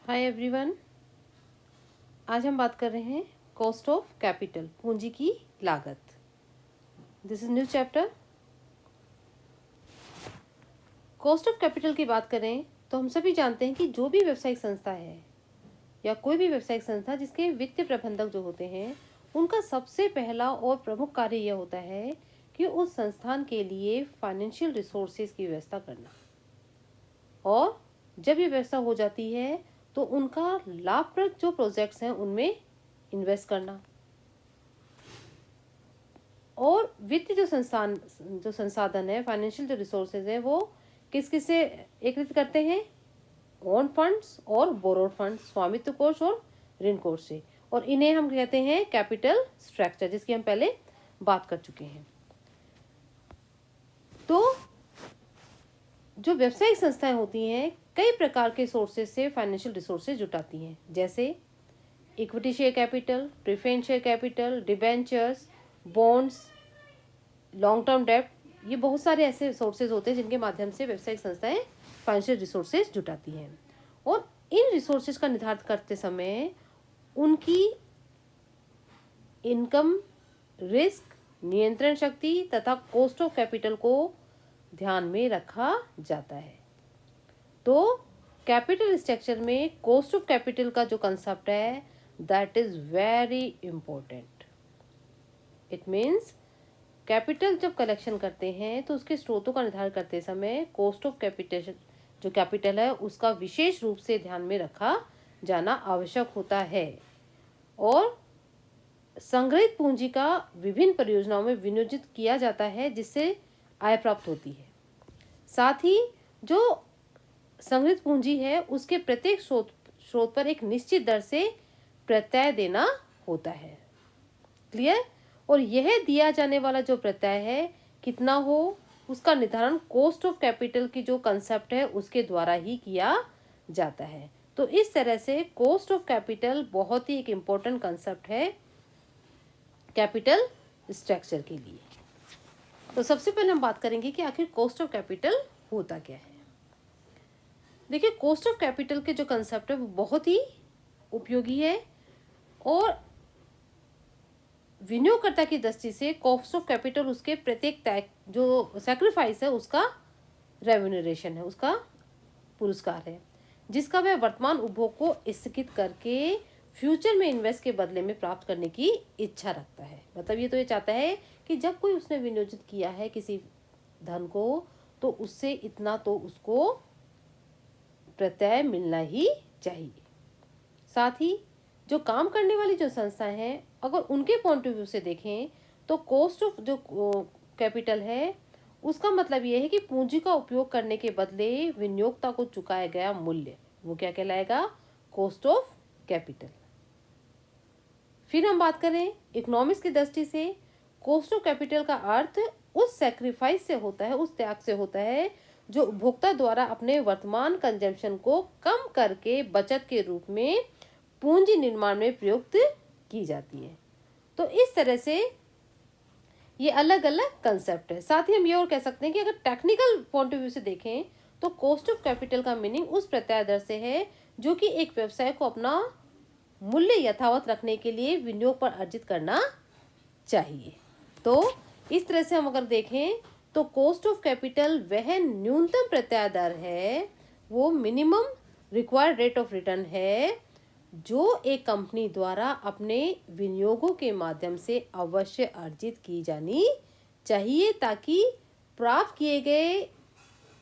Hi everyone. आज हम बात कर रहे हैं कॉस्ट ऑफ कैपिटल, पूंजी की लागत। This is new chapter. Cost of capital की बात करें तो हम सभी जानते हैं कि जो भी व्यावसायिक संस्था है या कोई भी व्यावसायिक संस्था जिसके वित्तीय प्रबंधक जो होते हैं, उनका सबसे पहला और प्रमुख कार्य यह होता है कि उस संस्थान के लिए फाइनेंशियल रिसोर्सेज की व्यवस्था करना। और जब ये व्यवस्था हो जाती है तो उनका लाभप्रद जो प्रोजेक्ट्स हैं उनमें इन्वेस्ट करना। और वित्तीय जो संसाधन है, फाइनेंशियल जो रिसोर्सेज है, वो किस किस से एकत्रित करते हैं? ओन फंड्स और बोरोड फंड्स, स्वामित्व कोष और ऋण कोष से। और इन्हें हम कहते हैं कैपिटल स्ट्रक्चर, जिसकी हम पहले बात कर चुके हैं। तो जो व्यावसायिक संस्थाएं होती हैं कई प्रकार के सोर्सेज से फाइनेंशियल रिसोर्सेज जुटाती हैं, जैसे equity share capital, preference share capital, debentures, bonds, long term डेब्ट। ये बहुत सारे ऐसे सोर्सेज होते हैं जिनके माध्यम से व्यावसायिक संस्थाएं फाइनेंशियल रिसोर्सेज जुटाती हैं। और इन रिसोर्सेज का निर्धारण करते समय उनकी इनकम, रिस्क, नियंत्रण शक्ति तथा कॉस्ट ऑफ कैपिटल को ध्यान में रखा जाता है। तो कैपिटल स्ट्रक्चर में कॉस्ट ऑफ कैपिटल का जो कंसेप्ट है, that is very important. It means capital जब कलेक्शन करते हैं तो उसके स्रोतों का निर्धारण करते समय कॉस्ट ऑफ कैपिटल जो कैपिटल है उसका विशेष रूप से ध्यान में रखा जाना आवश्यक होता है। और संग्रहित पूंजी का विभिन्न परियोजनाओं में विनियोजित किया जाता है जिससे आय प्राप्त होती है। साथ ही जो संग्रहित पूंजी है उसके प्रत्येक स्रोत पर एक निश्चित दर से प्रत्यय देना होता है। क्लियर? और यह दिया जाने वाला जो प्रत्यय है कितना हो, उसका निर्धारण कॉस्ट ऑफ कैपिटल की जो कंसेप्ट है उसके द्वारा ही किया जाता है। तो इस तरह से कॉस्ट ऑफ कैपिटल बहुत ही एक इम्पोर्टेंट कंसेप्ट है कैपिटल स्ट्रक्चर के लिए। तो सबसे पहले हम बात करेंगे कि आखिर कॉस्ट ऑफ कैपिटल होता क्या है। देखिए, कॉस्ट ऑफ कैपिटल के जो कंसेप्ट है वो बहुत ही उपयोगी है। और विनियोगकर्ता की दृष्टि से कॉस्ट ऑफ कैपिटल उसके प्रत्येक जो सैक्रिफाइस है उसका रेम्यूनरेशन है, उसका पुरस्कार है, जिसका वह वर्तमान उपभोग को स्थगित करके फ्यूचर में इन्वेस्ट के बदले में प्राप्त करने की इच्छा रखता है। मतलब ये तो ये चाहता है कि जब कोई उसने विनियोजित किया है किसी धन को तो उससे इतना तो उसको प्रत्यय मिलना ही चाहिए। साथ ही जो काम करने वाली जो संस्था है, अगर उनके पॉइंट ऑफ व्यू से देखें तो कॉस्ट ऑफ जो कैपिटल है उसका मतलब यह है कि पूंजी का उपयोग करने के बदले विनियोक्ता को चुकाया गया मूल्य, वो क्या कहलाएगा? Cost of capital. फिर हम बात करें इकोनॉमिक्स की दृष्टि से, कॉस्ट ऑफ कैपिटल का अर्थ उस सैक्रिफाइस से होता है, उस त्याग से होता है जो उपभोक्ता द्वारा अपने वर्तमान कंजम्पशन को कम करके बचत के रूप में पूंजी निर्माण में प्रयुक्त की जाती है। तो इस तरह से ये अलग अलग कंसेप्ट है। साथ ही हम ये और कह सकते हैं कि अगर टेक्निकल पॉइंट ऑफ व्यू से देखें तो कॉस्ट ऑफ कैपिटल का मीनिंग उस प्रत्यय दर से है जो कि एक व्यवसाय को अपना मूल्य यथावत रखने के लिए विनियोग पर अर्जित करना चाहिए। तो इस तरह से हम अगर देखें तो कॉस्ट ऑफ कैपिटल वह न्यूनतम प्रत्यय दर है, वो minimum required rate of return है जो एक कंपनी द्वारा अपने विनियोगों के माध्यम से अवश्य अर्जित की जानी चाहिए ताकि प्राप्त किए गए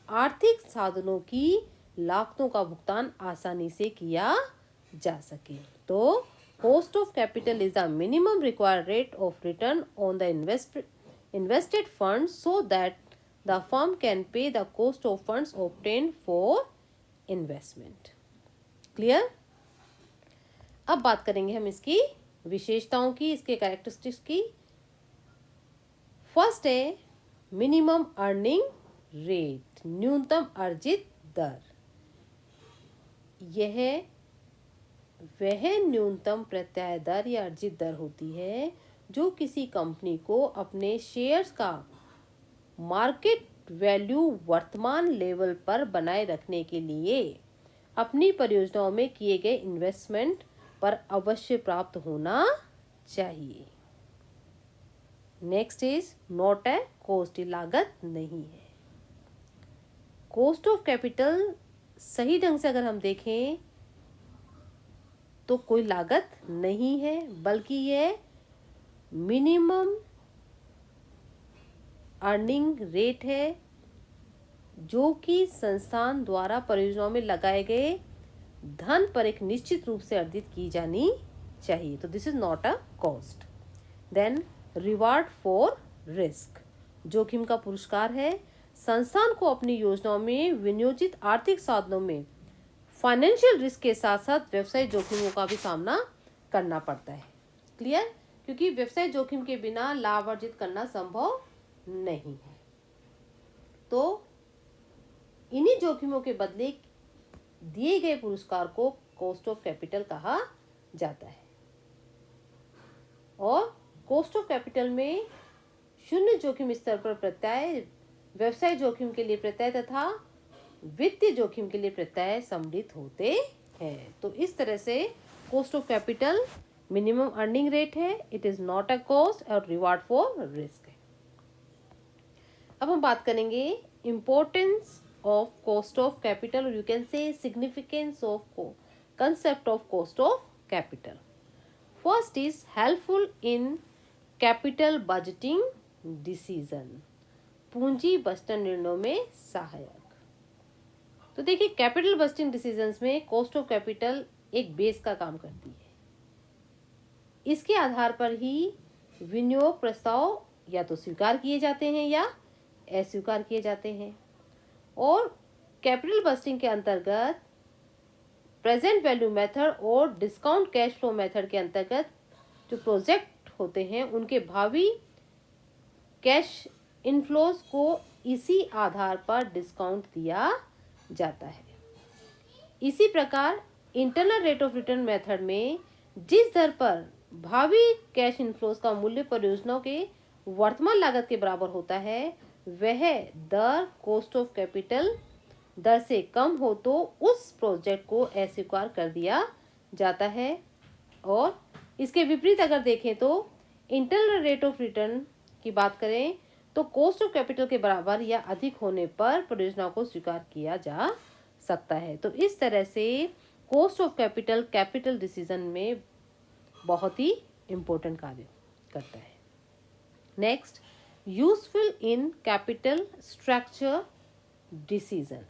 आर्थिक साधनों की लागतों का भुगतान आसानी से किया जा सके। तो cost of capital is the minimum required rate of return on the invested funds so that the firm can pay the cost of funds obtained for investment. Clear? अब बात करेंगे हम इसकी विशेषताओं की, इसके कैरेक्टरिस्टिक्स की। फर्स्ट है मिनिमम अर्निंग रेट, न्यूनतम अर्जित दर। यह वह न्यूनतम प्रत्यय दर या अर्जित दर होती है जो किसी कंपनी को अपने शेयर्स का मार्केट वैल्यू वर्तमान लेवल पर बनाए रखने के लिए अपनी परियोजनाओं में किए गए इन्वेस्टमेंट पर अवश्य प्राप्त होना चाहिए। Next is not a cost, लागत नहीं है। कॉस्ट ऑफ कैपिटल सही ढंग से अगर हम देखें तो कोई लागत नहीं है, बल्कि यह मिनिमम अर्निंग रेट है जो कि संस्थान द्वारा परियोजनाओं में लगाए गए धन पर एक निश्चित रूप से अर्जित की जानी चाहिए। तो this is not a cost. Then reward for risk, जोखिम का पुरस्कार है। संस्थान को अपनी योजनाओं में विनियोजित आर्थिक साधनों में फाइनेंशियल रिस्क के साथ साथ व्यवसाय जोखिमों का भी सामना करना पड़ता है। क्लियर? क्योंकि व्यवसाय जोखिम के बिना लाभ अर्जित करना संभव नहीं है। तो इन्हीं जोखिमों के बदले दिए गए पुरस्कार को कॉस्ट ऑफ कैपिटल कहा जाता है। और कॉस्ट ऑफ कैपिटल में शून्य जोखिम स्तर पर प्रत्यय, व्यवसाय जोखिम के लिए प्रत्यय तथा वित्तीय जोखिम के लिए प्रत्यय सम्मिलित होते हैं। तो इस तरह से cost of capital minimum earning rate है, it is not a cost और रिवार्ड फॉर रिस्क है। अब हम बात करेंगे importance of cost of capital, और you can say significance of concept of cost of capital. First is helpful in capital budgeting decision, पूंजी budget निर्णयों में सहायक। तो देखिए कैपिटल बजटिंग डिसीजंस में कॉस्ट ऑफ कैपिटल एक बेस का काम करती है। इसके आधार पर ही विनियोग प्रस्ताव या तो स्वीकार किए जाते हैं या अस्वीकार किए जाते हैं। और कैपिटल बजटिंग के अंतर्गत प्रेजेंट वैल्यू मेथड और डिस्काउंट कैश फ्लो मेथड के अंतर्गत जो प्रोजेक्ट होते हैं उनके भावी कैश इनफ्लोज को इसी आधार पर डिस्काउंट दिया जाता है। इसी प्रकार internal rate of return method में जिस दर पर भावी कैश इनफ्लोज का मूल्य परियोजनाओं के वर्तमान लागत के बराबर होता है, वह दर कॉस्ट ऑफ कैपिटल दर से कम हो तो उस प्रोजेक्ट को अस्वीकार कर दिया जाता है। और इसके विपरीत अगर देखें तो इंटरनल रेट ऑफ रिटर्न की बात करें तो कॉस्ट ऑफ कैपिटल के बराबर या अधिक होने पर परियोजना को स्वीकार किया जा सकता है। तो इस तरह से cost of capital capital decision में बहुत ही इम्पोर्टेंट कार्य करता है। Next, useful in capital structure decision,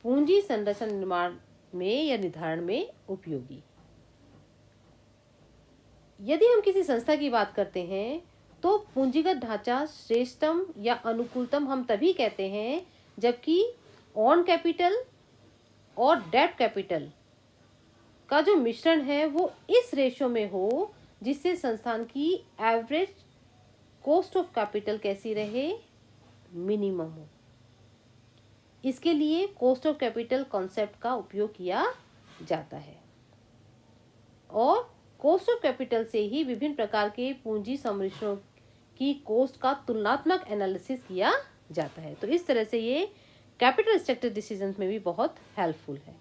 पूंजी संरचना निर्माण में या निर्धारण में उपयोगी। यदि हम किसी संस्था की बात करते हैं तो पूंजीगत ढांचा श्रेष्ठतम या अनुकूलतम हम तभी कहते हैं जबकि ऑन कैपिटल और डेट कैपिटल का जो मिश्रण है वो इस रेशो में हो जिससे संस्थान की एवरेज कॉस्ट ऑफ कैपिटल कैसी रहे, मिनिमम हो। इसके लिए कॉस्ट ऑफ कैपिटल कॉन्सेप्ट का उपयोग किया जाता है और कॉस्ट ऑफ कैपिटल से ही विभिन्न प्रकार के पूंजी सम्मिश्रणों की कॉस्ट का तुलनात्मक एनालिसिस किया जाता है। तो इस तरह से ये कैपिटल स्ट्रक्चर डिसीजंस में भी बहुत हेल्पफुल है।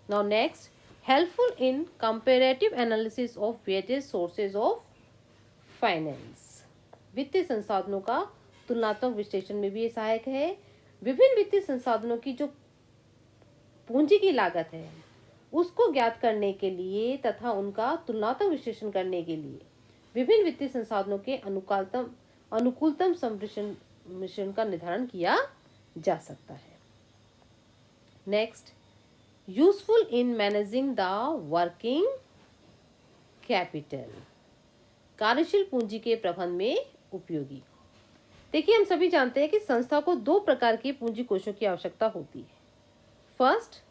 Now next, helpful in comparative analysis of various sources of finance, वित्तीय संसाधनों का तुलनात्मक विश्लेषण में भी ये सहायक है। विभिन्न वित्तीय संसाधनों की जो पूंजी की लागत है उसको ज्ञात करने के लिए तथा उनका तुलनात्मक विश्लेषण करने के लिए विभिन्न वित्तीय संसाधनों के अनुकूलतम सम्मिश्रण का निर्धारण किया जा सकता है। Next, useful in managing the working capital, कार्यशील पूंजी के प्रबंधन में उपयोगी। देखिए हम सभी जानते हैं कि संस्था को दो प्रकार के पूंजी कोषों की आवश्यकता होती है। फर्स्ट,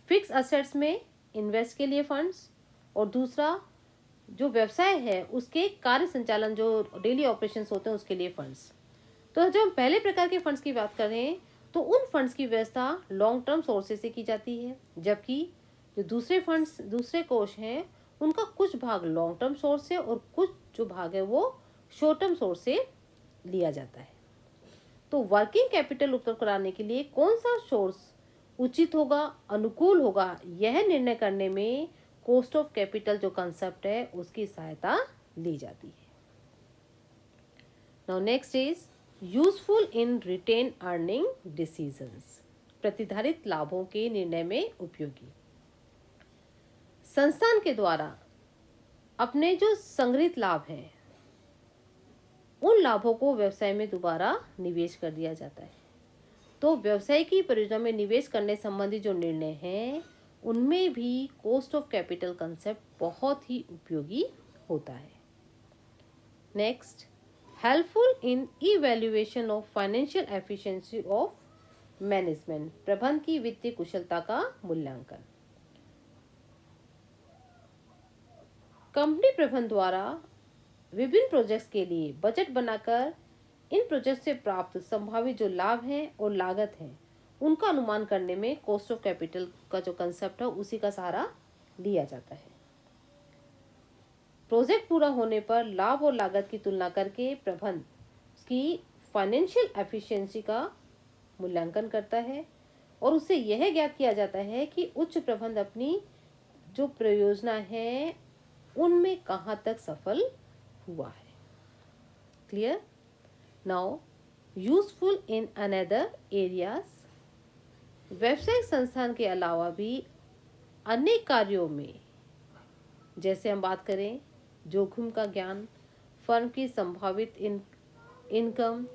फिक्स असेट्स में इन्वेस्ट के लिए फंड्स, और दूसरा जो व्यवसाय है उसके कार्य संचालन जो डेली ऑपरेशंस होते हैं उसके लिए फंड्स। तो जब हम पहले प्रकार के फंड्स की बात करें तो उन फंड्स की व्यवस्था लॉन्ग टर्म सोर्सेज से की जाती है, जबकि जो दूसरे कोष हैं उनका कुछ भाग लॉन्ग टर्म सोर्स से और कुछ जो भाग है वो शॉर्ट टर्म सोर्स से लिया जाता है। तो वर्किंग कैपिटल उपलब्ध कराने के लिए कौन सा सोर्स उचित होगा, अनुकूल होगा, यह निर्णय करने में कॉस्ट ऑफ कैपिटल जो कंसेप्ट है उसकी सहायता ली जाती है। Now next is useful in retain earning decisions, प्रतिधारित लाभों के निर्णय में उपयोगी। संस्थान के द्वारा अपने जो संग्रहित लाभ हैं उन लाभों को व्यवसाय में दोबारा निवेश कर दिया जाता है। तो व्यवसाय की परियोजना में निवेश करने संबंधी जो निर्णय हैं उनमें भी कॉस्ट ऑफ कैपिटल कंसेप्ट बहुत ही उपयोगी होता है। Next, helpful in evaluation of financial efficiency of management, प्रबंधन की वित्तीय कुशलता का मूल्यांकन। कंपनी प्रबंधन द्वारा विभिन्न प्रोजेक्ट्स के लिए बजट बनाकर इन प्रोजेक्ट से प्राप्त संभावित जो लाभ हैं और लागत हैं उनका अनुमान करने में कॉस्ट ऑफ कैपिटल का जो कंसेप्ट है उसी का सहारा लिया जाता है। प्रोजेक्ट पूरा होने पर लाभ और लागत की तुलना करके प्रबंधन उसकी फाइनेंशियल एफिशिएंसी का मूल्यांकन करता है और उससे यह ज्ञात किया जाता है कि उच्च प्रबंधन अपनी जो परियोजना है उनमें कहाँ तक सफल हुआ है। Clear? Now useful in another areas, व्यावसायिक संस्थान के अलावा भी अनेक कार्यों में, जैसे हम बात करें जोखिम का ज्ञान, फर्म की संभावित इनकम,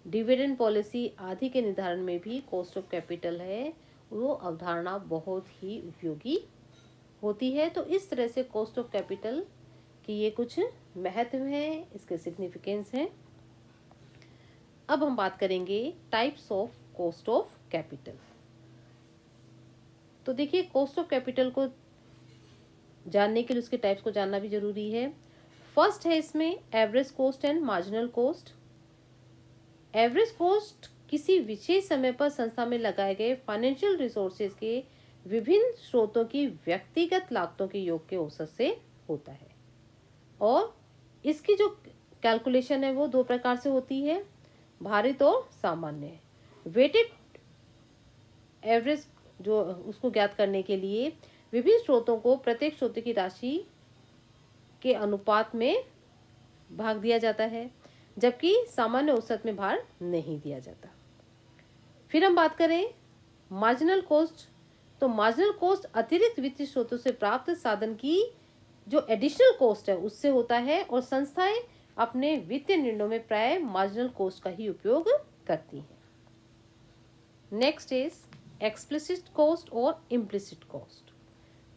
डिविडेंड पॉलिसी आदि के निर्धारण में भी कॉस्ट ऑफ कैपिटल है वो अवधारणा बहुत ही उपयोगी होती है। तो इस तरह से कॉस्ट ऑफ कैपिटल की ये कुछ महत्व है, इसके सिग्निफिकेंस हैं। अब हम बात करेंगे types of cost of capital. तो देखिए कॉस्ट ऑफ कैपिटल को जानने के लिए उसके टाइप्स को जानना भी जरूरी है। फर्स्ट है इसमें average cost and marginal cost. Average cost किसी विशेष समय पर संस्था में लगाए गए फाइनेंशियल रिसोर्सेज के विभिन्न स्रोतों की व्यक्तिगत लागतों के योग के औसत से होता है और इसकी जो कैलकुलेशन है वो दो प्रकार से होती है, भारित और सामान्य। वेटेड एवरेज जो उसको ज्ञात करने के लिए विभिन्न स्रोतों को प्रत्येक स्रोत की राशि के अनुपात में भाग दिया जाता है, जबकि सामान्य औसत में भार नहीं दिया जाता। फिर हम बात करें मार्जिनल कॉस्ट। तो मार्जिनल कॉस्ट अतिरिक्त वित्तीय स्रोतों से प्राप्त साधन की जो एडिशनल कॉस्ट है उससे होता है और संस्थाएं अपने वित्तीय निर्णयों में प्राय मार्जिनल कॉस्ट का ही उपयोग करती हैं। नेक्स्ट इज एक्सप्लिसिट कॉस्ट और इम्प्लिसिट कॉस्ट,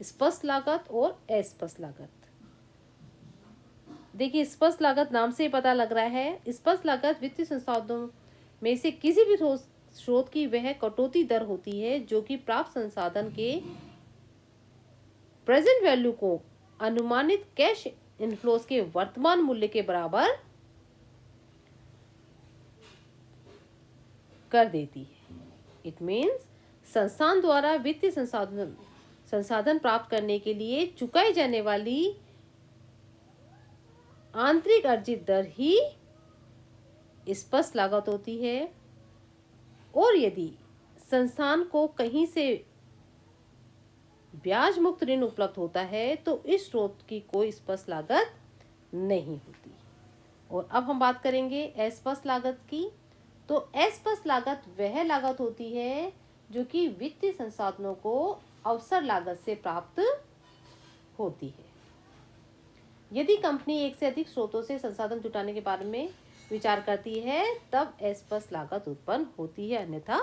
स्पष्ट लागत और अस्पष्ट लागत। देखिए स्पष्ट लागत नाम से ही पता लग रहा है, स्पष्ट लागत वित्तीय संसाधनों में से किसी भी स्रोत की वह कटौती दर होती है जो कि प्राप्त संसाधन के प्रेजेंट वैल्यू को अनुमानित कैश इनफ्लोज के वर्तमान मूल्य के बराबर कर देती है। इट मीन्स संस्थान द्वारा वित्तीय संसाधन प्राप्त करने के लिए चुकाई जाने वाली आंतरिक अर्जित दर ही स्पष्ट लागत होती है और यदि संस्थान को कहीं से ब्याज मुक्त ऋण उपलब्ध होता है तो इस स्रोत की कोई स्पष्ट लागत नहीं होती। और अब हम बात करेंगे अस्पष्ट लागत की। तो अस्पष्ट लागत वह लागत होती है जो कि वित्तीय संसाधनों को अवसर लागत से प्राप्त होती है। यदि कंपनी एक से अधिक स्रोतों से संसाधन जुटाने के बारे में विचार करती है तब अस्पष्ट लागत उत्पन्न होती है, अन्यथा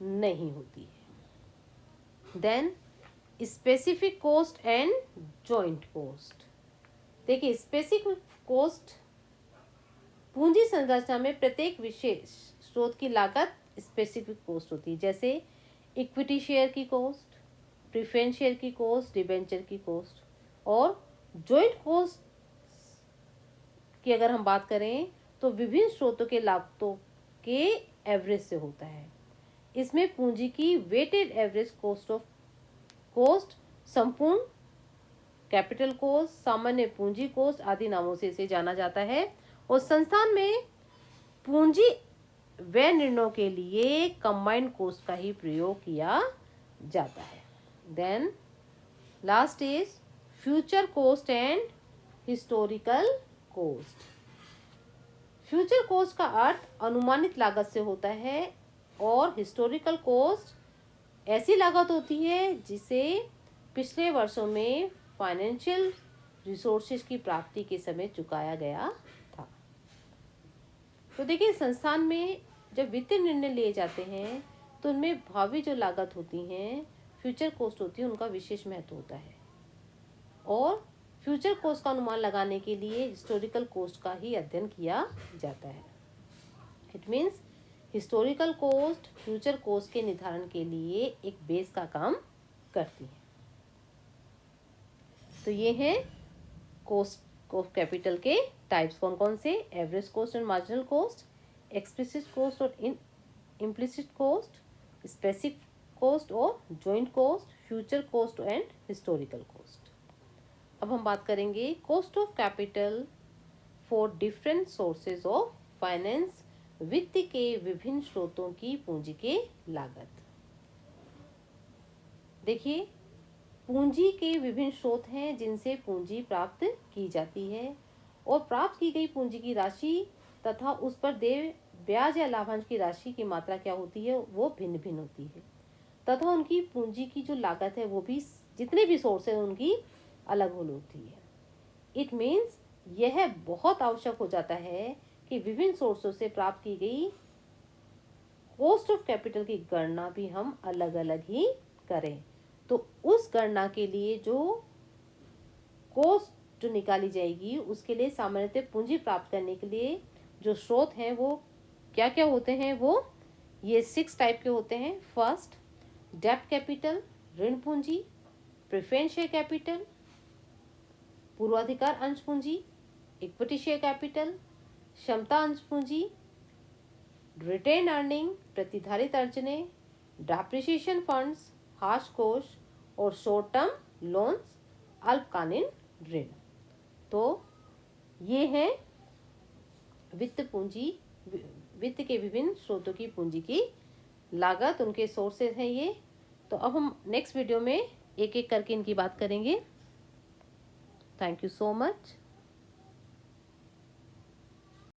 नहीं होती है। Then specific cost and joint cost. देखिए स्पेसिफिक कॉस्ट पूंजी संरचना में प्रत्येक विशेष स्रोत की लागत स्पेसिफिक कॉस्ट होती है, जैसे इक्विटी शेयर की कॉस्ट, प्रेफरेंस शेयर की कॉस्ट, डिबेंचर की कॉस्ट। और जॉइंट कॉस्ट की अगर हम बात करें तो विभिन्न स्रोतों के लागतों के एवरेज से होता है। इसमें पूंजी की वेटेड एवरेज कॉस्ट, संपूर्ण कैपिटल कॉस्ट, सामान्य पूंजी कॉस्ट आदि नामों से इसे जाना जाता है। और संस्थान में पूंजी व्यय निर्णयों के लिए कंबाइंड कोस्ट का ही प्रयोग किया जाता है। Then last is future cost and historical cost. Future cost का अर्थ अनुमानित लागत से होता है और हिस्टोरिकल कोस्ट ऐसी लागत होती है जिसे पिछले वर्षों में फाइनेंशियल रिसोर्सेज की प्राप्ति के समय चुकाया गया था। तो देखिए, संस्थान में जब वित्तीय निर्णय लिए जाते हैं तो उनमें भावी जो लागत होती हैं, फ्यूचर कोस्ट होती है, उनका विशेष महत्व होता है। और फ्यूचर कोस्ट का अनुमान लगाने के लिए हिस्टोरिकल कोस्ट का ही अध्ययन किया जाता है। It means historical cost future cost के निर्धारण के लिए एक बेस का काम करती है। तो ये हैं कोस्ट ऑफ कैपिटल के टाइप्स कौन कौन से? Average cost and marginal cost, explicit cost और इम्प्लिसिट कोस्ट, स्पेसिफिक कोस्ट और joint cost, future cost and historical cost. अब हम बात करेंगे cost of capital for different sources of finance, वित्त के विभिन्न स्रोतों की पूंजी के लागत। देखिए, पूंजी के विभिन्न स्रोत हैं जिनसे पूंजी प्राप्त की जाती है और प्राप्त की गई पूंजी की राशि तथा उस पर देय ब्याज या लाभांश की राशि की मात्रा क्या होती है, वो भिन्न भिन्न होती है तथा उनकी पूंजी की जो लागत है वो भी जितने भी सोर्स है उनकी अलग होती है। इट मीन्स यह बहुत आवश्यक हो जाता है कि विभिन्न सोर्सों से प्राप्त की गई कॉस्ट ऑफ कैपिटल की गणना भी हम अलग अलग ही करें। तो उस गणना के लिए जो कॉस्ट जो निकाली जाएगी उसके लिए सामान्यतः पूंजी प्राप्त करने के लिए जो स्रोत हैं वो क्या क्या होते हैं, वो ये 6 टाइप के होते हैं। फर्स्ट, डेब्ट कैपिटल, ऋण पूंजी, प्रेफरेंस शेयर कैपिटल, पूर्वाधिकार अंश पूंजी, इक्विटी शेयर कैपिटल, क्षमता अंश पूंजी, रिटेन अर्निंग, प्रतिधारित अर्जने, डेप्रिसिएशन फंड्स, हाश कोष और शॉर्ट टर्म लोन्स, अल्पकालीन ऋण। तो ये है वित्त पूंजी, वित्त के विभिन्न स्रोतों की पूंजी की लागत, उनके सोर्सेज हैं ये। तो अब हम नेक्स्ट वीडियो में एक एक करके इनकी बात करेंगे। Thank you so much.